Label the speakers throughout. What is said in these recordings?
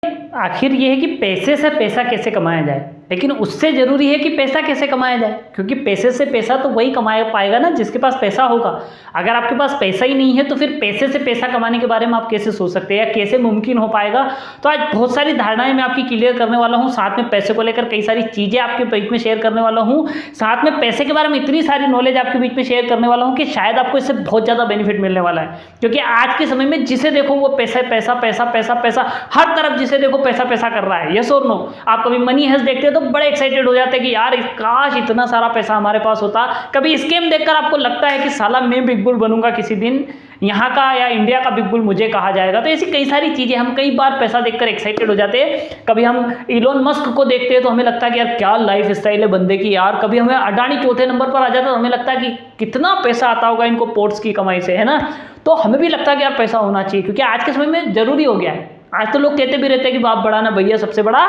Speaker 1: आखिर ये है कि पैसे से पैसा कैसे कमाया जाए, लेकिन उससे ज़रूरी है कि पैसा कैसे कमाया जाए, क्योंकि पैसे से पैसा तो वही कमा पाएगा ना जिसके पास पैसा होगा। अगर आपके पास पैसा ही नहीं है तो फिर पैसे से पैसा कमाने के बारे में आप कैसे सोच सकते हैं या कैसे मुमकिन हो पाएगा। तो आज बहुत सारी धारणाएं मैं आपकी क्लियर करने वाला हूँ, साथ में पैसे को लेकर कई सारी चीज़ें आपके बीच में शेयर करने वाला हूँ, साथ में पैसे के बारे में इतनी सारी नॉलेज आपके बीच में शेयर करने वाला हूँ कि शायद आपको इससे बहुत ज़्यादा बेनिफिट मिलने वाला है। क्योंकि आज के समय में जिसे देखो वो पैसा पैसा पैसा पैसा पैसा, हर तरफ जिसे देखो पैसा पैसा कर रहा है। यस और नो? आप कभी मनी हेल्थ देखते हो तो बड़े एक्साइटेड हो जाते हैं कि यार काश इतना सारा पैसा हमारे पास होता। कभी स्कीम देखकर आपको लगता है कि साला मैं बिग बुल बनूंगा किसी दिन, यहाँ का या इंडिया का बिग बुल मुझे कहा जाएगा। तो ऐसी कई सारी चीजें, हम कई बार पैसा देखकर एक्साइटेड हो जाते हैं। कभी हम इलोन मस्क को देखते हैं तो हमें लगता है कि यार क्या लाइफ स्टाइल है बंदे की यार। कभी हमें अडानी चौथे नंबर पर आ जाता है तो हमें लगता है कि कितना पैसा आता होगा इनको पोर्ट्स की कमाई से, है ना। तो हमें भी लगता है कि यार पैसा होना चाहिए, क्योंकि आज के समय में जरूरी हो गया है। आज तो लोग कहते भी रहते हैं कि बाप बड़ा ना भैया, सबसे बड़ा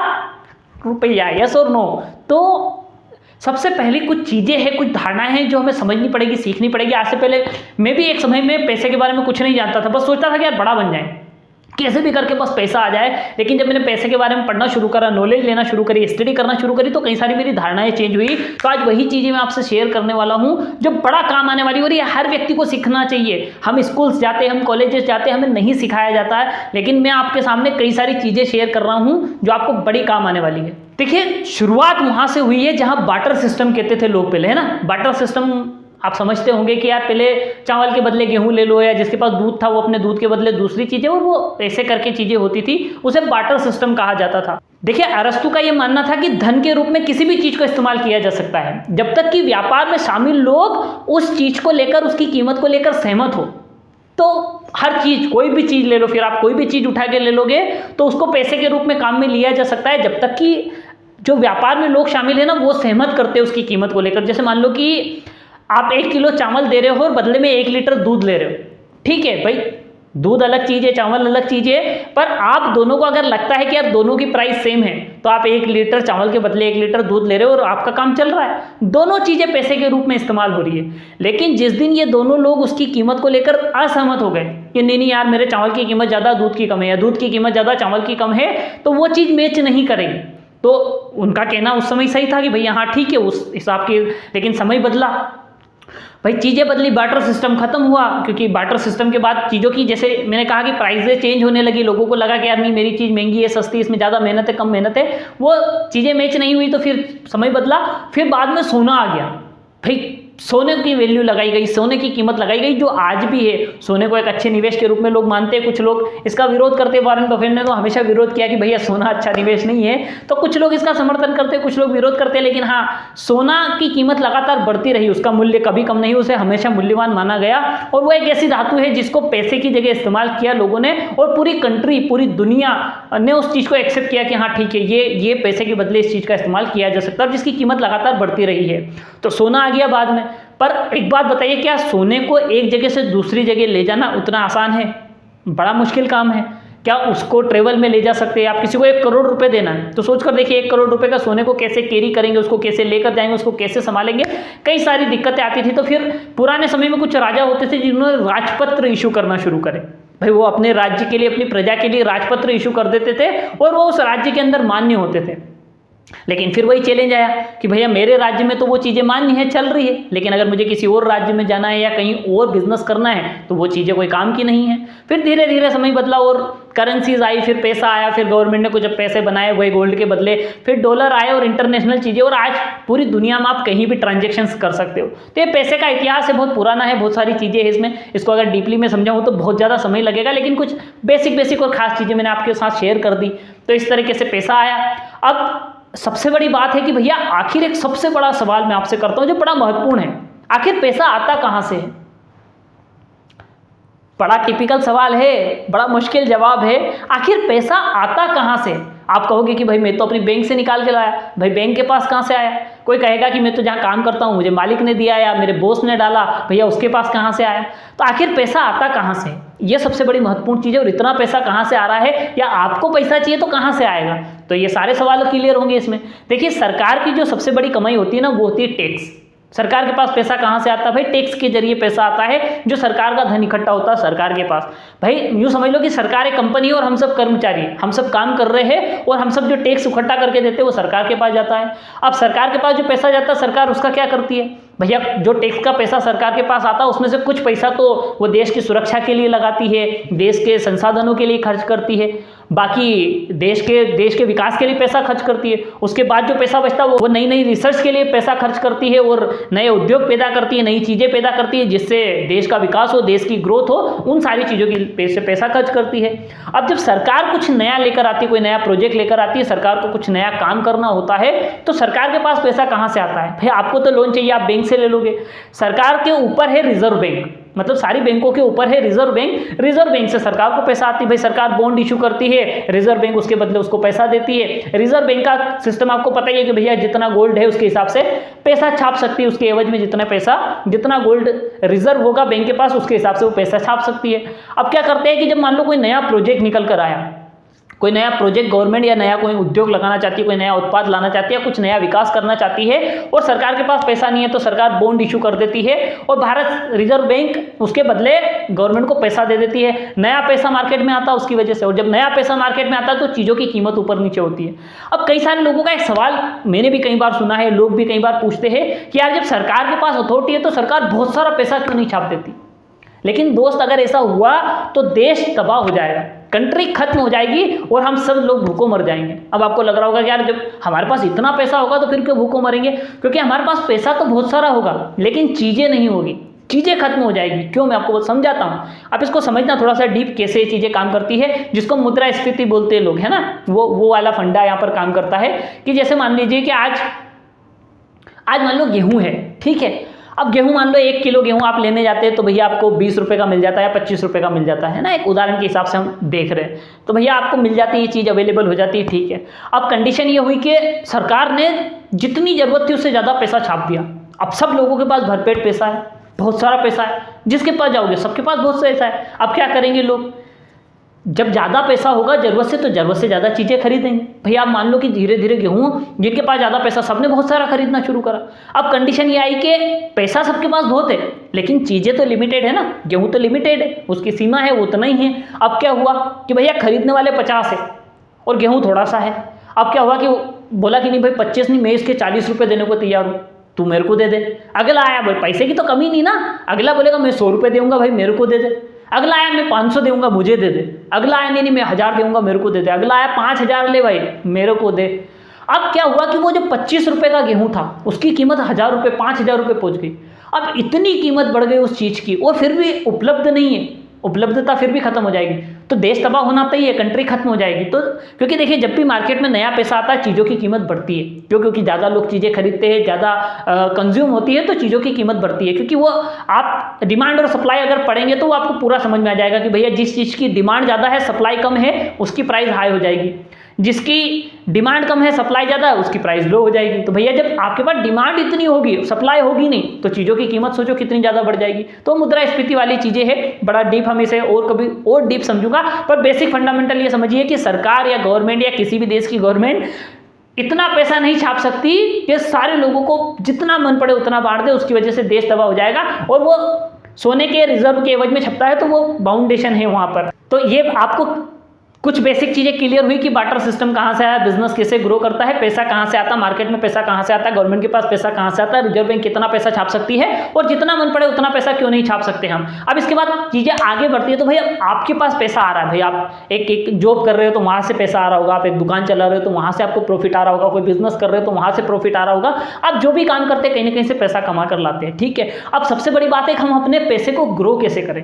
Speaker 1: रुपया। यस और नो? तो सबसे पहले कुछ चीज़ें हैं, कुछ धारणाएं हैं जो हमें समझनी पड़ेगी, सीखनी पड़ेगी। आज से पहले मैं भी एक समय में पैसे के बारे में कुछ नहीं जानता था, बस सोचता था कि यार बड़ा बन जाए, कैसे भी करके बस पैसा आ जाए। लेकिन जब मैंने पैसे के बारे में पढ़ना शुरू करा, नॉलेज लेना शुरू करी, स्टडी करना शुरू करी, तो कई सारी मेरी धारणाएं चेंज हुई। तो आज वही चीज़ें मैं आपसे शेयर करने वाला हूं जो बड़ा काम आने वाली, और ये हर व्यक्ति को सीखना चाहिए। हम स्कूल्स जाते हैं, हम कॉलेजेस जाते हैं, हमें नहीं सिखाया जाता है, लेकिन मैं आपके सामने कई सारी चीज़ें शेयर कर रहा हूँ जो आपको बड़ी काम आने वाली है। देखिए, शुरुआत वहाँ से हुई है जहाँ बार्टर सिस्टम कहते थे लोग पहले, है ना। बार्टर सिस्टम आप समझते होंगे कि यार पहले चावल के बदले गेहूं ले लो, या जिसके पास दूध था वो अपने दूध के बदले दूसरी चीजें, और वो ऐसे करके चीजें होती थी, उसे बार्टर सिस्टम कहा जाता था। देखिए, अरस्तु का ये मानना था कि धन के रूप में किसी भी चीज को इस्तेमाल किया जा सकता है जब तक कि व्यापार में शामिल लोग उस चीज को लेकर, उसकी कीमत को लेकर सहमत हो। तो हर चीज, कोई भी चीज ले लो, फिर आप कोई भी चीज उठा के ले लोगे तो उसको पैसे के रूप में काम में लिया जा सकता है जब तक कि जो व्यापार में लोग शामिल है ना वो सहमत करते हैं उसकी कीमत को लेकर। जैसे मान लो कि आप 1 किलो चावल दे रहे हो और बदले में 1 लीटर दूध ले रहे हो, ठीक है भाई, दूध अलग चीज है, चावल अलग चीज है, पर आप दोनों को अगर लगता है कि यार दोनों की प्राइस सेम है तो आप 1 लीटर चावल के बदले 1 लीटर दूध ले रहे हो और आपका काम चल रहा है। दोनों चीजें पैसे के रूप में इस्तेमाल हो रही है। लेकिन जिस दिन ये दोनों लोग उसकी कीमत को लेकर असहमत हो गए कि नहीं यार मेरे चावल की कीमत ज्यादा दूध की कम है, या दूध की कीमत ज्यादा चावल की कम है, तो वो चीज मैच नहीं करेगी। तो उनका कहना उस समय सही था कि भैया हाँ ठीक है उस हिसाब की, लेकिन समय बदला भाई, चीज़ें बदली, बार्टर सिस्टम खत्म हुआ। क्योंकि बार्टर सिस्टम के बाद चीज़ों की, जैसे मैंने कहा कि प्राइसें चेंज होने लगी, लोगों को लगा कि यार नहीं मेरी चीज़ महंगी है, सस्ती, इसमें ज़्यादा मेहनत है, कम मेहनत है, वो चीज़ें मैच नहीं हुई। तो फिर समय बदला, फिर बाद में सोना आ गया। भाई सोने की वैल्यू लगाई गई, सोने की कीमत लगाई गई, जो आज भी है। सोने को एक अच्छे निवेश के रूप में लोग मानते हैं। कुछ लोग इसका विरोध करते हैं, वॉरेन बफेट ने तो हमेशा विरोध किया कि भैया सोना अच्छा निवेश नहीं है। तो कुछ लोग इसका समर्थन करते हैं, कुछ लोग विरोध करते हैं, लेकिन हाँ, सोना की कीमत लगातार बढ़ती रही, उसका मूल्य कभी कम नहीं, उसे हमेशा मूल्यवान माना गया। और वो एक ऐसी धातु है जिसको पैसे की जगह इस्तेमाल किया लोगों ने, और पूरी कंट्री, पूरी दुनिया ने उस चीज़ को एक्सेप्ट किया कि हाँ ठीक है, ये पैसे के बदले इस चीज़ का इस्तेमाल किया जा सकता है, और जिसकी कीमत लगातार बढ़ती रही है। तो सोना आ गया बाद में। पर एक बात बताइए, क्या सोने को एक जगह से दूसरी जगह ले जाना उतना आसान है? बड़ा मुश्किल काम है। क्या उसको ट्रेवल में ले जा सकते हैं? आप किसी को 1 करोड़ रुपए देना है तो सोचकर देखिए 1 करोड़ रुपए का सोने को कैसे कैरी करेंगे, उसको कैसे लेकर जाएंगे, उसको कैसे संभालेंगे। कई सारी दिक्कतें आती थी। तो फिर पुराने समय में कुछ राजा होते थे जिन्होंने राजपत्र इशू करना शुरू करे। भाई वो अपने राज्य के लिए, अपनी प्रजा के लिए राजपत्र इशू कर देते थे, और वो उस राज्य के अंदर मान्य होते थे। लेकिन फिर वही चैलेंज आया कि भैया मेरे राज्य में तो वो चीज़ें मान्य है, चल रही है, लेकिन अगर मुझे किसी और राज्य में जाना है या कहीं और बिजनेस करना है तो वो चीज़ें कोई काम की नहीं है। फिर धीरे धीरे समय बदला और करेंसीज आई, फिर पैसा आया, फिर गवर्नमेंट ने कुछ पैसे बनाए वही गोल्ड के बदले, फिर डॉलर आए और इंटरनेशनल चीज़ें, और आज पूरी दुनिया में आप कहीं भी ट्रांजेक्शन्स कर सकते हो। तो ये पैसे का इतिहास है, बहुत पुराना है, बहुत सारी चीज़ें हैं इसमें। इसको अगर डीपली में समझाऊँ तो बहुत ज़्यादा समय लगेगा, लेकिन कुछ बेसिक और खास चीज़ें मैंने आपके साथ शेयर कर दी। तो इस तरीके से पैसा आया। अब सबसे बड़ी बात है कि भैया आखिर एक सबसे बड़ा सवाल मैं आपसे करता हूं जो बड़ा महत्वपूर्ण है, आखिर पैसा आता कहां से है? बड़ा टिपिकल सवाल है, बड़ा मुश्किल जवाब है। आखिर पैसा आता कहां से? आप कहोगे कि भाई मैं तो अपनी बैंक से निकाल के लाया। भाई बैंक के पास कहां से आया? कोई कहेगा कि मैं तो जहां काम करता हूं मुझे मालिक ने दिया या मेरे बॉस ने डाला, भैया उसके पास कहां से आया? तो आखिर पैसा आता कहां से? ये सबसे बड़ी महत्वपूर्ण चीज़ है। और इतना पैसा कहां से आ रहा है, या आपको पैसा चाहिए तो कहां से आएगा? तो ये सारे सवाल क्लियर होंगे इसमें। देखिए, सरकार की जो सबसे बड़ी कमाई होती है ना वो होती है टैक्स। सरकार के पास पैसा कहाँ से आता है भाई? टैक्स के जरिए पैसा आता है, जो सरकार का धन इकट्ठा होता है सरकार के पास। भाई यूँ समझ लो कि सरकार एक कंपनी है और हम सब कर्मचारी हैं, हम सब काम कर रहे हैं और हम सब जो टैक्स इकट्ठा करके देते हैं वो सरकार के पास जाता है। अब सरकार के पास जो पैसा जाता है सरकार उसका क्या करती है भैया? जो टैक्स का पैसा सरकार के पास आता है उसमें से कुछ पैसा तो वो देश की सुरक्षा के लिए लगाती है, देश के संसाधनों के लिए खर्च करती है, बाकी देश के विकास के लिए पैसा खर्च करती है। उसके बाद जो पैसा बचता है वो नई नई रिसर्च के लिए पैसा खर्च करती है और नए उद्योग पैदा करती है, नई चीज़ें पैदा करती है जिससे देश का विकास हो, देश की ग्रोथ हो, उन सारी चीज़ों की पैसा खर्च करती है। अब जब सरकार कुछ नया लेकर आती है, कोई नया प्रोजेक्ट लेकर आती है, सरकार को कुछ नया काम करना होता है, तो सरकार के पास पैसा कहाँ से आता है भाई? आपको तो लोन चाहिए, आप बैंक से ले लोगे। सरकार के ऊपर है रिजर्व बैंक, मतलब सारी बैंकों के ऊपर है रिजर्व बैंक। रिजर्व बैंक से सरकार को पैसा आती है भाई, सरकार बॉन्ड इशू करती है, रिजर्व बैंक उसके बदले उसको पैसा देती है। रिजर्व बैंक का सिस्टम आपको पता ही है कि भैया जितना गोल्ड है उसके हिसाब से पैसा छाप सकती है, उसके एवज में जितना गोल्ड रिजर्व होगा बैंक के पास उसके हिसाब से वो पैसा छाप सकती है। अब क्या करते हैं कि जब मान लो कोई नया प्रोजेक्ट निकल कर आया, कोई नया प्रोजेक्ट गवर्नमेंट या नया कोई उद्योग लगाना चाहती है, कोई नया उत्पाद लाना चाहती है, कुछ नया विकास करना चाहती है और सरकार के पास पैसा नहीं है, तो सरकार बॉन्ड इशू कर देती है और भारत रिजर्व बैंक उसके बदले गवर्नमेंट को पैसा दे देती है। नया पैसा मार्केट में आता है उसकी वजह से, और जब नया पैसा मार्केट में आता है तो चीज़ों की कीमत ऊपर नीचे होती है। अब कई सारे लोगों का एक सवाल मैंने भी कई बार सुना है, लोग भी कई बार पूछते हैं कि यार जब सरकार के पास अथॉरिटी है तो सरकार बहुत सारा पैसा क्यों नहीं छाप देती? लेकिन दोस्त अगर ऐसा हुआ तो देश तबाह हो जाएगा, कंट्री खत्म हो जाएगी और हम सब लोग भूखों मर जाएंगे। अब आपको लग रहा होगा कि यार जब हमारे पास इतना पैसा होगा तो फिर क्यों भूखों मरेंगे? क्योंकि हमारे पास पैसा तो बहुत सारा होगा लेकिन चीज़ें नहीं होगी, चीज़ें खत्म हो जाएगी। क्यों? मैं आपको समझाता हूँ, आप इसको समझना थोड़ा सा डीप, कैसे ये चीज़ें काम करती है, जिसको मुद्रास्फीति बोलते हैं लोग, है ना, वो वाला फंडा यहाँ पर काम करता है। कि जैसे मान लीजिए कि आज मान लो गेहूँ है, ठीक है। अब गेहूं मान लो 1 किलो गेहूं आप लेने जाते हैं तो भैया आपको 20 रुपये का मिल जाता है या 25 रुपये का मिल जाता है ना, एक उदाहरण के हिसाब से हम देख रहे हैं। तो भैया आपको मिल जाती है, ये चीज़ अवेलेबल हो जाती है, ठीक है। अब कंडीशन ये हुई कि सरकार ने जितनी ज़रूरत थी उससे ज़्यादा पैसा छाप दिया। अब सब लोगों के पास भरपेट पैसा है, बहुत सारा पैसा है, जिसके पास जाओगे सबके पास बहुत सा पैसा है। अब क्या करेंगे लोग? जब ज़्यादा पैसा होगा ज़रूरत से ज़्यादा चीज़ें खरीदेंगे। भैया आप मान लो कि धीरे धीरे गेहूँ, जिनके पास ज़्यादा पैसा, सबने बहुत सारा खरीदना शुरू करा। अब कंडीशन ये आई कि पैसा सबके पास बहुत है लेकिन चीज़ें तो लिमिटेड है ना, गेहूँ तो लिमिटेड है, उसकी सीमा है, वो उतना ही है। अब क्या हुआ कि भैया खरीदने वाले 50 है और गेहूँ थोड़ा सा है। अब क्या हुआ कि बोला कि नहीं भाई 25 नहीं, मैं इसके 40 रुपये देने को तैयार हूँ, तू मेरे को दे दे। अगला आया, भाई पैसे की तो कमी नहीं ना, अगला बोलेगा मैं 100 रुपये दूंगा, भाई मेरे को दे दे। अगला आया मैं 500 दूंगा, मुझे दे दे। अगला आया नहीं मैं 1000 दूंगा, मेरे को दे दे। अगला आया 5000 ले भाई, मेरे को दे। अब क्या हुआ कि वो जो 25 रुपये का गेहूं था उसकी कीमत 1000 रुपये, 5000 रुपये पहुंच गई। अब इतनी कीमत बढ़ गई उस चीज़ की और फिर भी उपलब्ध नहीं है, उपलब्धता फिर भी खत्म हो जाएगी तो देश तबाह होना तय है, कंट्री खत्म हो जाएगी। तो क्योंकि देखिए जब भी मार्केट में नया पैसा आता है चीज़ों की कीमत बढ़ती है, क्योंकि ज़्यादा लोग चीज़ें खरीदते हैं, ज़्यादा कंज्यूम होती है तो चीज़ों की कीमत बढ़ती है। क्योंकि वो आप डिमांड और सप्लाई अगर पढ़ेंगे तो वो आपको पूरा समझ में आ जाएगा कि भैया जिस चीज़ की डिमांड ज़्यादा है सप्लाई कम है उसकी प्राइस हाई हो जाएगी, जिसकी डिमांड कम है सप्लाई ज़्यादा है उसकी प्राइस लो हो जाएगी। तो भैया जब आपके पास डिमांड इतनी होगी सप्लाई होगी नहीं तो चीज़ों की कीमत सोचो कितनी ज़्यादा बढ़ जाएगी। तो मुद्रास्फीति वाली चीज़ें है, बड़ा डीप हम इसे और कभी और डीप समझूंगा, पर बेसिक फंडामेंटल ये समझिए कि सरकार या गवर्नमेंट या किसी भी देश की गवर्नमेंट इतना पैसा नहीं छाप सकती कि सारे लोगों को जितना मन पड़े उतना बांट दे, उसकी वजह से देश तबाह हो जाएगा। और वो सोने के रिजर्व के एवज में छपता है तो वो बाउंडेशन है वहाँ पर। तो ये आपको कुछ बेसिक चीज़ें क्लियर हुई कि बार्टर सिस्टम कहाँ से आया, बिजनेस कैसे ग्रो करता है, पैसा कहाँ से आता है, मार्केट में पैसा कहाँ से आता है, गवर्नमेंट के पास पैसा कहाँ से आता है, रिजर्व बैंक कितना पैसा छाप सकती है और जितना मन पड़े उतना पैसा क्यों नहीं छाप सकते हम। अब इसके बाद चीज़ें आगे बढ़ती है तो भाई आपके पास पैसा आ रहा है, भाई आप एक जॉब कर रहे हो तो वहाँ से पैसा आ रहा होगा, आप एक दुकान चला रहे हो तो वहाँ से आपको प्रॉफिट आ रहा होगा, कोई बिजनेस कर रहे हो तो वहाँ से प्रॉफिट आ रहा होगा। आप जो भी काम करते हैं कहीं ना कहीं से पैसा कमा कर लाते हैं, ठीक है। अब सबसे बड़ी बात है कि हम अपने पैसे को ग्रो कैसे करें,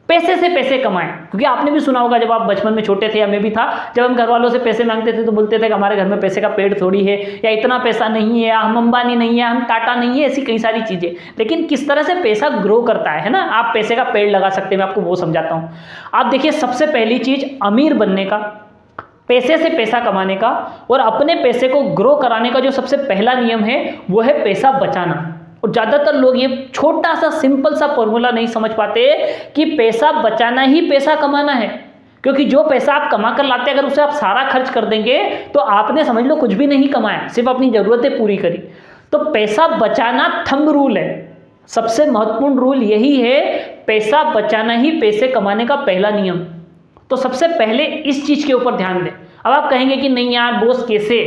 Speaker 1: पैसे से पैसे कमाएं। क्योंकि आपने भी सुना होगा जब आप बचपन में छोटे थे या मैं भी था, जब हम घर वालों से पैसे मांगते थे तो बोलते थे कि हमारे घर में पैसे का पेड़ थोड़ी है, या इतना पैसा नहीं है, या हम अंबानी नहीं है, हम टाटा नहीं है, ऐसी कई सारी चीज़ें। लेकिन किस तरह से पैसा ग्रो करता है ना, आप पैसे का पेड़ लगा सकते हैं, मैं आपको वो समझाता हूँ। आप देखिए सबसे पहली चीज़ अमीर बनने का, पैसे से पैसा कमाने का और अपने पैसे को ग्रो कराने का जो सबसे पहला नियम है वो है पैसा बचाना। और ज़्यादातर लोग ये छोटा सा सिंपल सा फॉर्मूला नहीं समझ पाते कि पैसा बचाना ही पैसा कमाना है। क्योंकि जो पैसा आप कमा कर लाते हैं अगर उसे आप सारा खर्च कर देंगे तो आपने समझ लो कुछ भी नहीं कमाया, सिर्फ अपनी ज़रूरतें पूरी करी। तो पैसा बचाना थंब रूल है, सबसे महत्वपूर्ण रूल यही है, पैसा बचाना ही पैसे कमाने का पहला नियम। तो सबसे पहले इस चीज के ऊपर ध्यान दें। अब आप कहेंगे कि नहीं यार बॉस कैसे,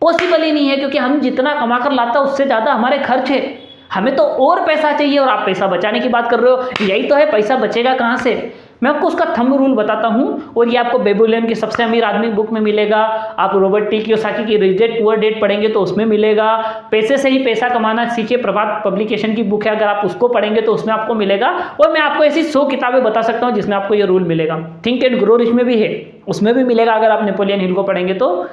Speaker 1: पॉसिबल ही नहीं है, क्योंकि हम जितना कमा कर लाता है उससे ज्यादा हमारे खर्च है, हमें तो और पैसा चाहिए और आप पैसा बचाने की बात कर रहे हो। यही तो है, पैसा बचेगा कहाँ से? मैं आपको उसका थंब रूल बताता हूं, और ये आपको बेबीलोन की सबसे अमीर आदमी बुक में मिलेगा, आप रॉबर्ट टी कियोसाकी की रिच डैड पुअर डैड पढ़ेंगे तो उसमें मिलेगा, पैसे से ही पैसा कमाना सीखिए प्रभात पब्लिकेशन की बुक है, अगर आप उसको पढ़ेंगे तो उसमें आपको मिलेगा। और मैं आपको ऐसी 100 किताबें बता सकता हूं जिसमें आपको ये रूल मिलेगा। थिंक एंड ग्रो रिच में भी है, उसमें भी मिलेगा अगर आप नेपोलियन हिल को पढ़ेंगे तो।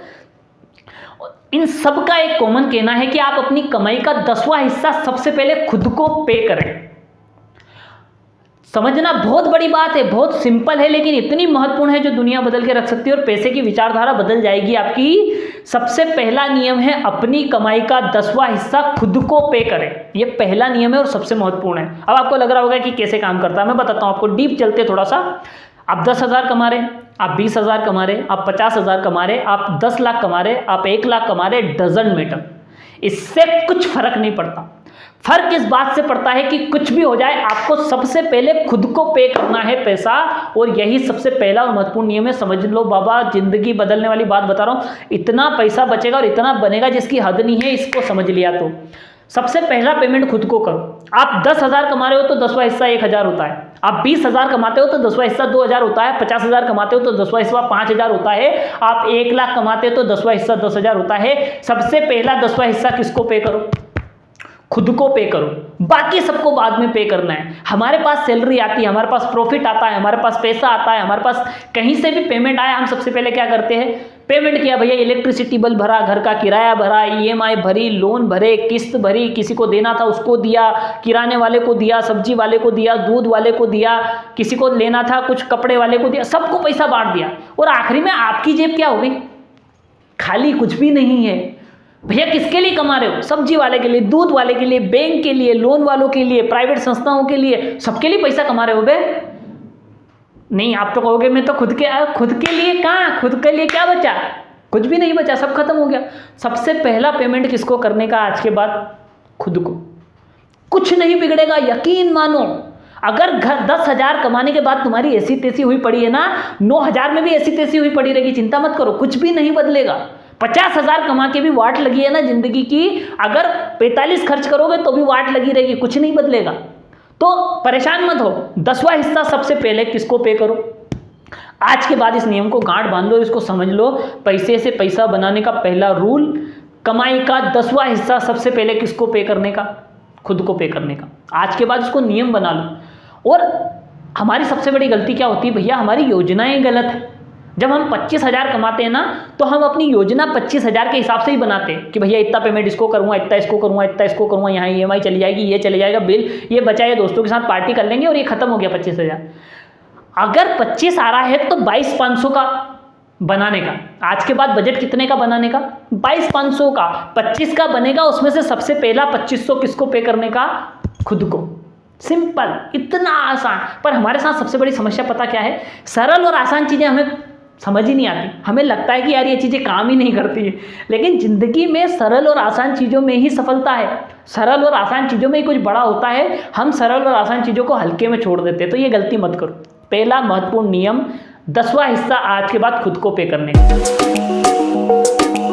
Speaker 1: इन सब का एक कॉमन कहना है कि आप अपनी कमाई का 10वां हिस्सा सबसे पहले खुद को पे करें। समझना बहुत बड़ी बात है, बहुत सिंपल है, लेकिन इतनी महत्वपूर्ण है जो दुनिया बदल के रख सकती है और पैसे की विचारधारा बदल जाएगी आपकी। सबसे पहला नियम है अपनी कमाई का 10वां हिस्सा खुद को पे करें। ये पहला नियम है और सबसे महत्वपूर्ण है। अब आपको लग रहा होगा कि कैसे काम करता है, मैं बताता हूं आपको। डीप चलते थोड़ा सा। आप 10,000 कमा रहे, आप 20,000 कमा रहे, आप 50,000 कमा रहे, आप 10 लाख कमा रहे, आप 1 लाख कमा रहे, डजंट मैटर, इससे कुछ फर्क नहीं पड़ता। फर्क इस बात से पड़ता है कि कुछ भी हो जाए आपको सबसे पहले खुद को पे करना है पैसा, और यही सबसे पहला और महत्वपूर्ण नियम है। समझ लो बाबा, जिंदगी बदलने वाली बात बता रहा हूं। इतना पैसा बचेगा और इतना बनेगा जिसकी हद नहीं है, इसको समझ लिया तो सबसे पहला पेमेंट खुद को करो। आप 10,000 कमा रहे हो तो 10वां हिस्सा 1,000 होता है। आप 20,000 कमाते हो तो 10वां हिस्सा 2,000 होता है। 50,000 कमाते हो तो 10वां हिस्सा 5,000 होता है। आप 1 लाख कमाते हो तो 10वां हिस्सा 10,000 होता है। सबसे पहला 10वां हिस्सा किसको पे करो? खुद को पे करो, बाकी सबको बाद में पे करना है। हमारे पास सैलरी आती है, हमारे पास प्रॉफिट आता है, हमारे पास पैसा आता है, हमारे पास कहीं से भी पेमेंट आया, हम सबसे पहले क्या करते हैं? पेमेंट किया भैया, इलेक्ट्रिसिटी बिल भरा, घर का किराया भरा, ईएमआई भरी, लोन भरे, किस्त भरी, किसी को देना था उसको दिया, किराने वाले को दिया, सब्जी वाले को दिया, दूध वाले को दिया, किसी को लेना था कुछ कपड़े वाले को दिया, सबको पैसा बांट दिया। और आखिरी में आपकी जेब क्या हो गई? खाली, कुछ भी नहीं है। भैया किसके लिए कमा रहे हो? सब्जी वाले के लिए, दूध वाले के लिए, बैंक के लिए, लोन वालों के लिए, प्राइवेट संस्थाओं के लिए, सबके लिए पैसा कमा रहे हो बे? नहीं, आप तो कहोगे मैं तो खुद के लिए कहाँ, खुद के लिए क्या बचा? कुछ भी नहीं बचा, सब खत्म हो गया। सबसे पहला पेमेंट किसको करने का आज के बाद? खुद को। कुछ नहीं बिगड़ेगा, यकीन मानो। अगर घर 10,000 कमाने के बाद तुम्हारी ऐसी तैसी हुई पड़ी है ना, 9,000 में भी ऐसी तैसी हुई पड़ी रहेगी, चिंता मत करो, कुछ भी नहीं बदलेगा। 50,000 कमा के भी वाट लगी है ना जिंदगी की, अगर 45 खर्च करोगे तो भी वाट लगी रहेगी, कुछ नहीं बदलेगा। तो परेशान मत हो, 10वां हिस्सा सबसे पहले किसको पे करो। आज के बाद इस नियम को गांठ बांध लो, इसको समझ लो। पैसे से पैसा बनाने का पहला रूल, कमाई का 10वां हिस्सा सबसे पहले किसको पे करने का? खुद को पे करने का। आज के बाद इसको नियम बना लो। और हमारी सबसे बड़ी गलती क्या होती है भैया? हमारी योजनाएं गलत है। जब हम 25,000 कमाते हैं ना, तो हम अपनी योजना 25,000 के हिसाब से ही बनाते हैं कि भैया इतना पेमेंट इसको करूँगा, इतना इसको करूँगा, इतना इसको करूँगा, यहाँ ईएमआई चली जाएगी, ये चले जाएगा बिल, ये बचा है, दोस्तों के साथ पार्टी कर लेंगे और ये खत्म हो गया 25,000। अगर 25 आ रहा है तो 22,500 का बनाने का। आज के बाद बजट कितने का बनाने का? 22,500 का। 25 का बनेगा, उसमें से सबसे पहला 2,500 किसको पे करने का? खुद को। सिंपल, इतना आसान। पर हमारे साथ सबसे बड़ी समस्या पता क्या है? सरल और आसान चीजें हमें समझ ही नहीं आती। हमें लगता है कि यार ये चीजें काम ही नहीं करती है, लेकिन जिंदगी में सरल और आसान चीजों में ही सफलता है। सरल और आसान चीजों में ही कुछ बड़ा होता है। हम सरल और आसान चीजों को हल्के में छोड़ देते हैं, तो ये गलती मत करो। पहला महत्वपूर्ण नियम, 10वां हिस्सा आज के बाद खुद को पे करने का।